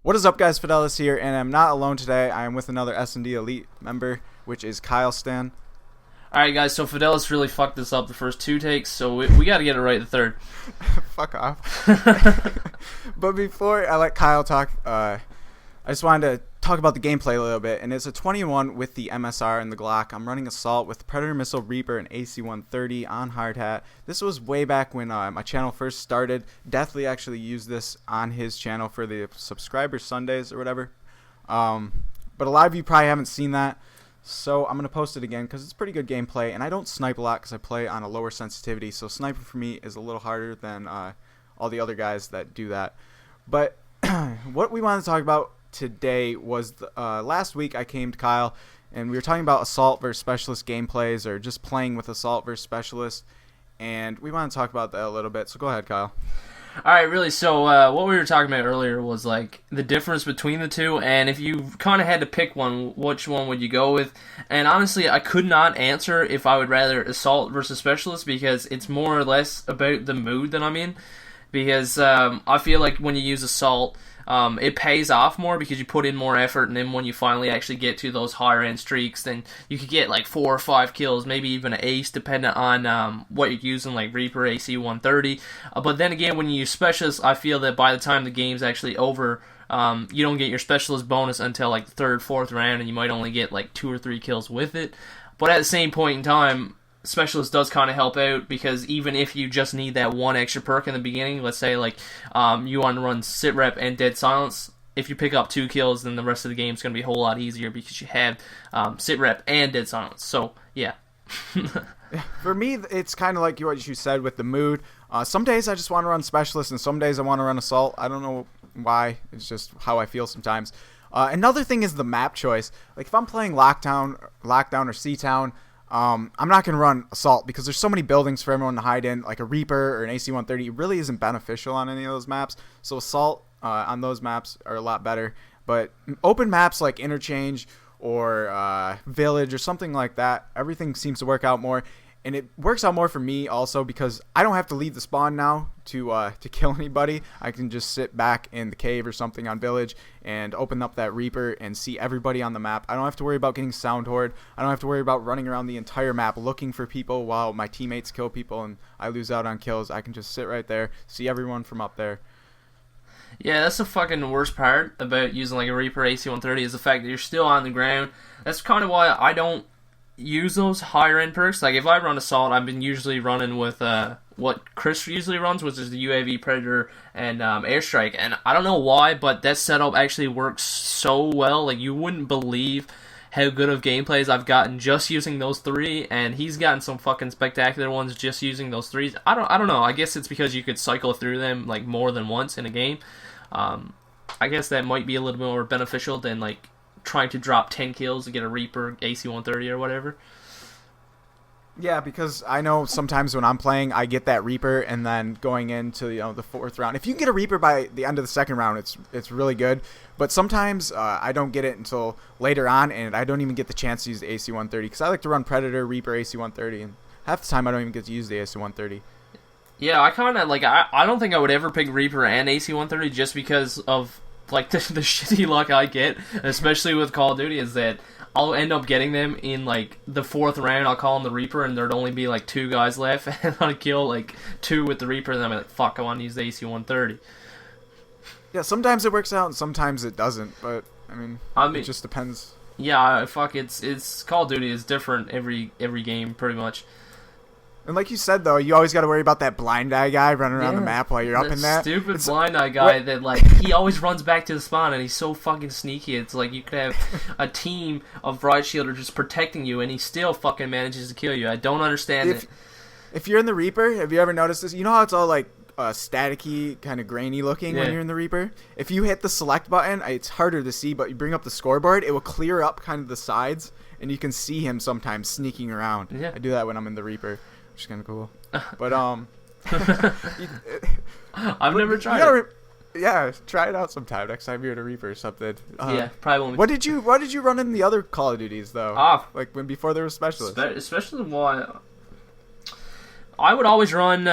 What is up, guys? Fidelis here, and I'm not alone today. I am with another SnD Elite member, which is KyleStan. Alright guys, so Fidelis really fucked this up the first two takes, so we gotta get it right the third. Fuck off. But before I let Kyle talk, I just wanted to talk about the gameplay a little bit, and it's a 21 with the MSR and the Glock. I'm running Assault with Predator Missile, Reaper, and AC-130 on hard hat. This was way back when my channel first started. Deathly actually used this on his channel for the subscriber Sundays or whatever. But a lot of you probably haven't seen that. So I'm going to post it again because it's pretty good gameplay, and I don't snipe a lot because I play on a lower sensitivity, so sniping for me is a little harder than all the other guys that do that. But what we wanted to talk about today was last week I came to Kyle, and we were talking about Assault versus Specialist gameplays, or just playing with Assault versus Specialist, and we want to talk about that a little bit, so go ahead, Kyle. Alright, really, so what we were talking about earlier was like the difference between the two, and if you kind of had to pick one, which one would you go with? And honestly, I could not answer if I would rather Assault versus Specialist, because it's more or less about the mood that I'm in. Because I feel like when you use Assault, it pays off more because you put in more effort, and then when you finally actually get to those higher end streaks, then you could get like 4 or 5 kills, maybe even an ace, depending on what you're using, like Reaper, AC-130. But then again, when you use Specialist, I feel that by the time the game's actually over, you don't get your Specialist bonus until like the 3rd, 4th round, and you might only get like 2 or 3 kills with it. But at the same point in time, Specialist does kind of help out, because even if you just need that one extra perk in the beginning, let's say like you want to run sit rep and dead silence, if you pick up 2 kills, then the rest of the game is going to be a whole lot easier because you have sit rep and dead silence. So yeah. For me, it's kind of like what you said with the mood. Some days I just want to run Specialist, and some days I want to run Assault. I don't know why. It's just how I feel sometimes. Another thing is the map choice. Like if I'm playing Lockdown or Seatown, I'm not going to run Assault because there's so many buildings for everyone to hide in, like a Reaper or an AC-130. It really isn't beneficial on any of those maps. So Assault on those maps are a lot better. But open maps like Interchange or Village or something like that, everything seems to work out more. And it works out more for me also because I don't have to leave the spawn now to kill anybody. I can just sit back in the cave or something on Village and open up that Reaper and see everybody on the map. I don't have to worry about getting sound horde. I don't have to worry about running around the entire map looking for people while my teammates kill people and I lose out on kills. I can just sit right there, see everyone from up there. Yeah, that's the fucking worst part about using like a Reaper AC-130 is the fact that you're still on the ground. That's kind of why I don't use those higher end perks. Like if I run Assault, I've been usually running with what Chris usually runs, which is the UAV Predator and Airstrike, and I don't know why, but that setup actually works so well. Like you wouldn't believe how good of gameplays I've gotten just using those 3, and he's gotten some fucking spectacular ones just using those 3s. I don't know. I guess it's because you could cycle through them like more than once in a game. I guess that might be a little bit more beneficial than like trying to drop 10 kills to get a Reaper AC-130 or whatever. Yeah, because I know sometimes when I'm playing, I get that Reaper, and then going into the 4th round, if you can get a Reaper by the end of the 2nd round, it's really good. But sometimes I don't get it until later on, and I don't even get the chance to use the AC-130 because I like to run Predator, Reaper, AC-130, and half the time I don't even get to use the AC-130. Yeah, I kind of like I don't think I would ever pick Reaper and AC-130 just because of like the shitty luck I get, especially with Call of Duty, is that I'll end up getting them in like the 4th round. I'll call them the Reaper, and there'd only be like 2 guys left, and I'll kill like 2 with the Reaper, and then I'm like, fuck, I want to use the AC-130. Yeah, sometimes it works out, and sometimes it doesn't. But I mean it just depends. Yeah, fuck, it's Call of Duty is different every game pretty much. And like you said, though, you always got to worry about that blind eye guy running around the map while you're up in that. Stupid blind eye guy that, like, he always runs back to the spawn, and he's so fucking sneaky. It's like you could have a team of Bright Shielder just protecting you, and he still fucking manages to kill you. I don't understand it. If you're in the Reaper, have you ever noticed this? You know how it's all, like, staticky, kind of grainy looking when you're in the Reaper? If you hit the select button, it's harder to see, but you bring up the scoreboard, it will clear up kind of the sides, and you can see him sometimes sneaking around. Yeah. I do that when I'm in the Reaper. Which is kind of cool, but I've never tried it. Yeah, try it out sometime next time you're at a Reaper or something. Yeah, probably won't. What did you run in the other Call of Duties though? Like before there was Specialists. Especially why I would always run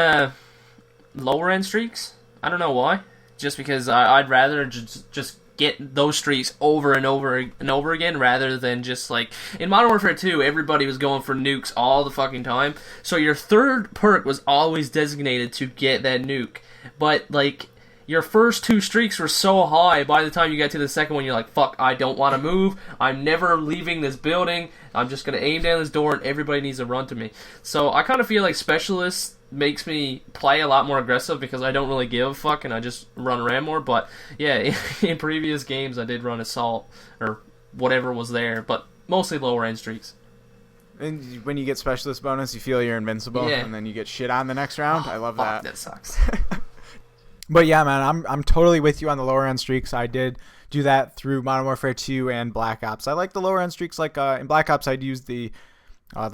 lower end streaks. I don't know why. Just because I'd rather just get those streaks over and over and over again, rather than just like in Modern Warfare 2, everybody was going for nukes all the fucking time. So your third perk was always designated to get that nuke. But like your first 2 streaks were so high, by the time you got to the second one, you're like, fuck, I don't want to move. I'm never leaving this building. I'm just going to aim down this door and everybody needs to run to me. So I kind of feel like Specialist makes me play a lot more aggressive because I don't really give a fuck and I just run around more. But yeah, in previous games I did run Assault or whatever was there, but mostly lower end streaks. And when you get Specialist bonus, you feel you're invincible, Yeah. and then you get shit on the next round. I love that. That sucks. But yeah, man, I'm totally with you on the lower end streaks. I did do that through Modern Warfare 2 and Black Ops. I like the lower end streaks. Like in Black Ops, I'd use the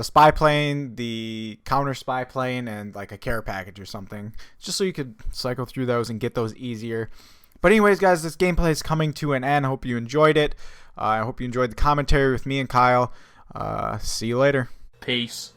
spy plane, the counter spy plane, and like a care package or something, just so you could cycle through those and get those easier. But anyways, guys, this gameplay is coming to an end. I hope you enjoyed it. I hope you enjoyed the commentary with me and Kyle. See you later. Peace.